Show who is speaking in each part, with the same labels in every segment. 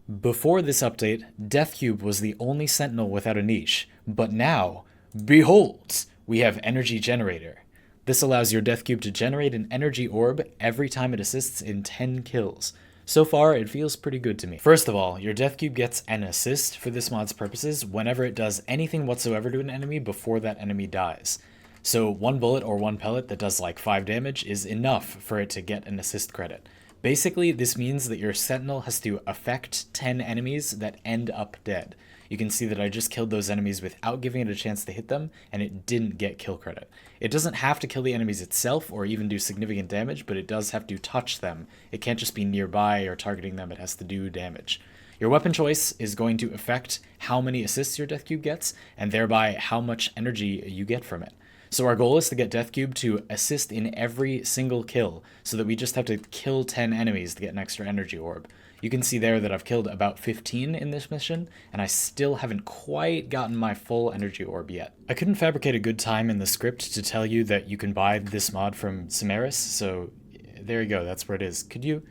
Speaker 1: Before this update, Dethcube was the only Sentinel without a niche, but now, behold, we have Energy Generator. This allows your Dethcube to generate an energy orb every time it assists in 10 kills. So far, it feels pretty good to me. First of all, your Dethcube gets an assist for this mod's purposes whenever it does anything whatsoever to an enemy before that enemy dies. So one bullet or one pellet that does like 5 damage is enough for it to get an assist credit. Basically, this means that your Sentinel has to affect 10 enemies that end up dead. You can see that I just killed those enemies without giving it a chance to hit them, and it didn't get kill credit. It doesn't have to kill the enemies itself or even do significant damage, but it does have to touch them. It can't just be nearby or targeting them, it has to do damage. Your weapon choice is going to affect how many assists your Dethcube gets, and thereby how much energy you get from it. So our goal is to get Dethcube to assist in every single kill, so that we just have to kill 10 enemies to get an extra energy orb. You can see there that I've killed about 15 in this mission, and I still haven't quite gotten my full energy orb yet. I couldn't fabricate a good time in the script to tell you that you can buy this mod from Samaris, so there you go, that's where it is. Could you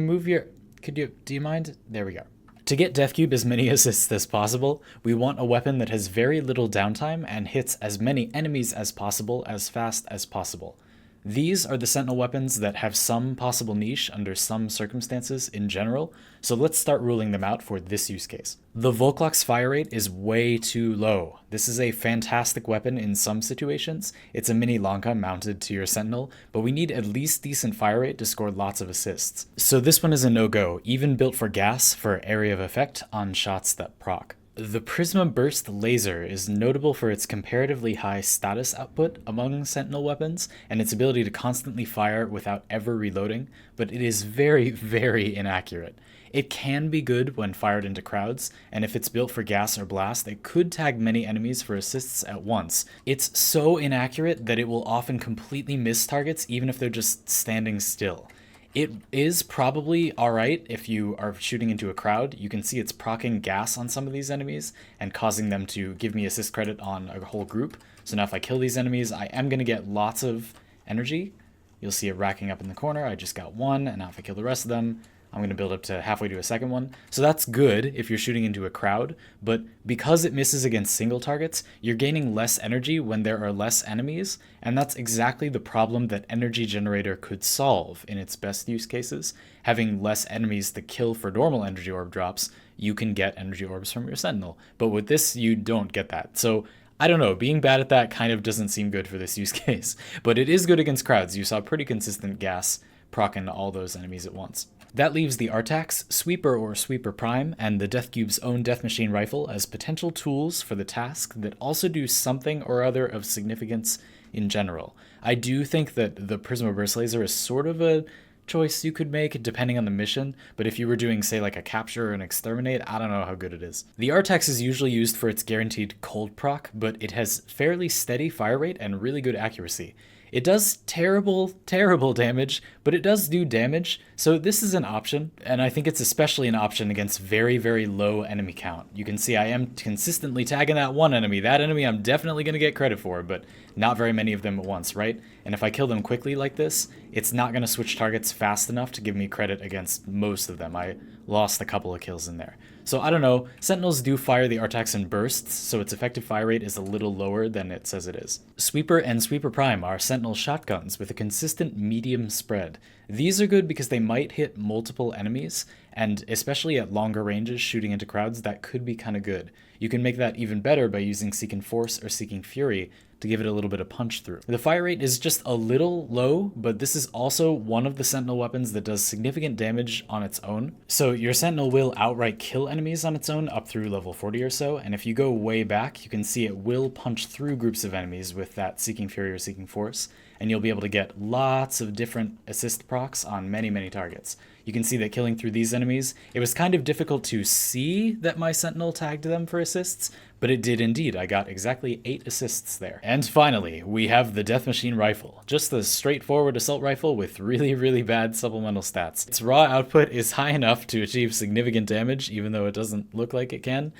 Speaker 1: move your, do you mind? There we go. To get Dethcube as many assists as possible, we want a weapon that has very little downtime and hits as many enemies as possible as fast as possible. These are the Sentinel weapons that have some possible niche under some circumstances in general, so let's start ruling them out for this use case. The Volklok's fire rate is way too low. This is a fantastic weapon in some situations. It's a mini Lanka mounted to your Sentinel, but we need at least decent fire rate to score lots of assists. So this one is a no-go, even built for gas for area of effect on shots that proc. The Prisma Burst Laser is notable for its comparatively high status output among Sentinel weapons and its ability to constantly fire without ever reloading, but it is very, very inaccurate. It can be good when fired into crowds, and if it's built for gas or blast, it could tag many enemies for assists at once. It's so inaccurate that it will often completely miss targets even if they're just standing still. It is probably alright if you are shooting into a crowd. You can see it's proccing gas on some of these enemies and causing them to give me assist credit on a whole group. So now if I kill these enemies, I am going to get lots of energy. You'll see it racking up in the corner. I just got one, and now if I kill the rest of them, I'm going to build up to halfway to a second one. So that's good if you're shooting into a crowd, but because it misses against single targets, you're gaining less energy when there are less enemies, and that's exactly the problem that Energy Generator could solve in its best use cases. Having less enemies to kill for normal energy orb drops, you can get energy orbs from your Sentinel, but with this, you don't get that. So I don't know, being bad at that kind of doesn't seem good for this use case, but it is good against crowds. You saw pretty consistent gas proccing all those enemies at once. That leaves the Artax, Sweeper or Sweeper Prime, and the Dethcube's own Death Machine Rifle as potential tools for the task that also do something or other of significance in general. I do think that the Prisma Burst Laser is sort of a choice you could make depending on the mission, but if you were doing, say, like a capture or an exterminate, I don't know how good it is. The Artax is usually used for its guaranteed cold proc, but it has fairly steady fire rate and really good accuracy. It does terrible, terrible damage, but it does do damage, so this is an option, and I think it's especially an option against very, very low enemy count. You can see I am consistently tagging that one enemy. That enemy I'm definitely going to get credit for, but not very many of them at once, right? And if I kill them quickly like this, it's not going to switch targets fast enough to give me credit against most of them. I lost a couple of kills in there. So I don't know, Sentinels do fire the Artax in bursts, so its effective fire rate is a little lower than it says it is. Sweeper and Sweeper Prime are Sentinel shotguns with a consistent medium spread. These are good because they might hit multiple enemies, and especially at longer ranges shooting into crowds, that could be kind of good. You can make that even better by using Seeking Force or Seeking Fury to give it a little bit of punch through. The fire rate is just a little low, but this is also one of the Sentinel weapons that does significant damage on its own. So your Sentinel will outright kill enemies on its own up through level 40 or so, and if you go way back, you can see it will punch through groups of enemies with that Seeking Fury or Seeking Force, and you'll be able to get lots of different assist procs on many, many targets. You can see that killing through these enemies, it was kind of difficult to see that my Sentinel tagged them for assists, but it did indeed. I got exactly 8 assists there. And finally, we have the Death Machine Rifle. Just the straightforward assault rifle with really, really bad supplemental stats. Its raw output is high enough to achieve significant damage, even though it doesn't look like it can,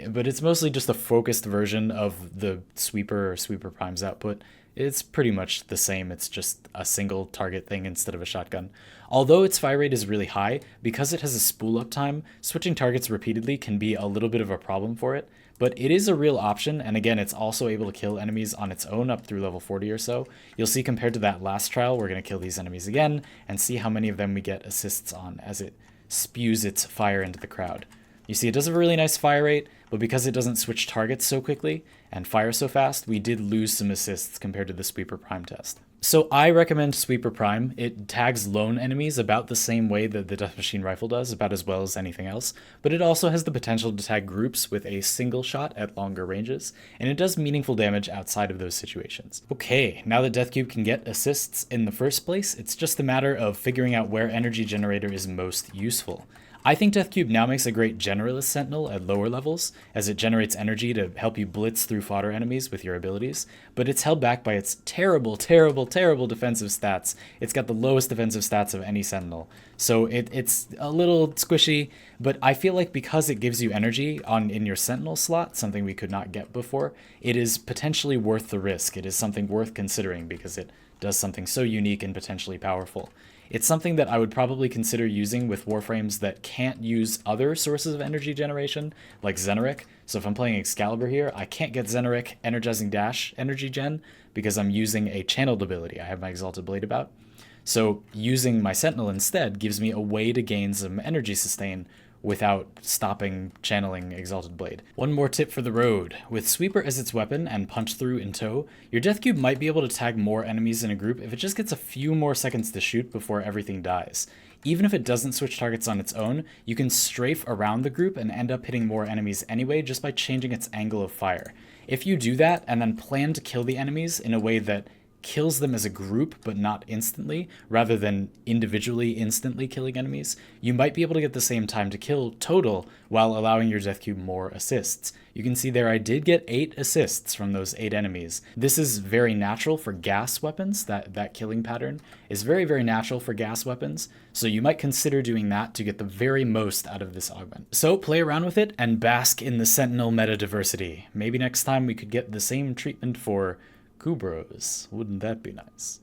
Speaker 1: but it's mostly just a focused version of the Sweeper or Sweeper Prime's output. It's pretty much the same, it's just a single target thing instead of a shotgun. Although its fire rate is really high, because it has a spool up time, switching targets repeatedly can be a little bit of a problem for it, but it is a real option, and again, it's also able to kill enemies on its own up through level 40 or so. You'll see compared to that last trial, we're going to kill these enemies again, and see how many of them we get assists on as it spews its fire into the crowd. You see, it does have a really nice fire rate, but because it doesn't switch targets so quickly and fire so fast, we did lose some assists compared to the Sweeper Prime test. So I recommend Sweeper Prime. It tags lone enemies about the same way that the Death Machine Rifle does, about as well as anything else, but it also has the potential to tag groups with a single shot at longer ranges, and it does meaningful damage outside of those situations. Okay, now that Dethcube can get assists in the first place, it's just a matter of figuring out where Energy Generator is most useful. I think Dethcube now makes a great generalist sentinel at lower levels, as it generates energy to help you blitz through fodder enemies with your abilities, but it's held back by its terrible, terrible, terrible defensive stats. It's got the lowest defensive stats of any sentinel, so it's a little squishy, but I feel like because it gives you energy in your sentinel slot, something we could not get before, it is potentially worth the risk. It is something worth considering because it does something so unique and potentially powerful. It's something that I would probably consider using with Warframes that can't use other sources of energy generation, like Xenoric. So if I'm playing Excalibur here, I can't get Xenoric Energizing Dash energy gen because I'm using a channeled ability I have my Exalted Blade about. So using my Sentinel instead gives me a way to gain some energy sustain without stopping channeling Exalted Blade. One more tip for the road. With Sweeper as its weapon and Punch Through in tow, your Dethcube might be able to tag more enemies in a group if it just gets a few more seconds to shoot before everything dies. Even if it doesn't switch targets on its own, you can strafe around the group and end up hitting more enemies anyway just by changing its angle of fire. If you do that and then plan to kill the enemies in a way that kills them as a group but not instantly, rather than individually instantly killing enemies, you might be able to get the same time to kill total while allowing your Dethcube more assists. You can see there I did get 8 assists from those 8 enemies. This is very natural for gas weapons. That killing pattern is very, very natural for gas weapons, so you might consider doing that to get the very most out of this augment. So play around with it and bask in the Sentinel meta diversity. Maybe next time we could get the same treatment for Kubros. Wouldn't that be nice?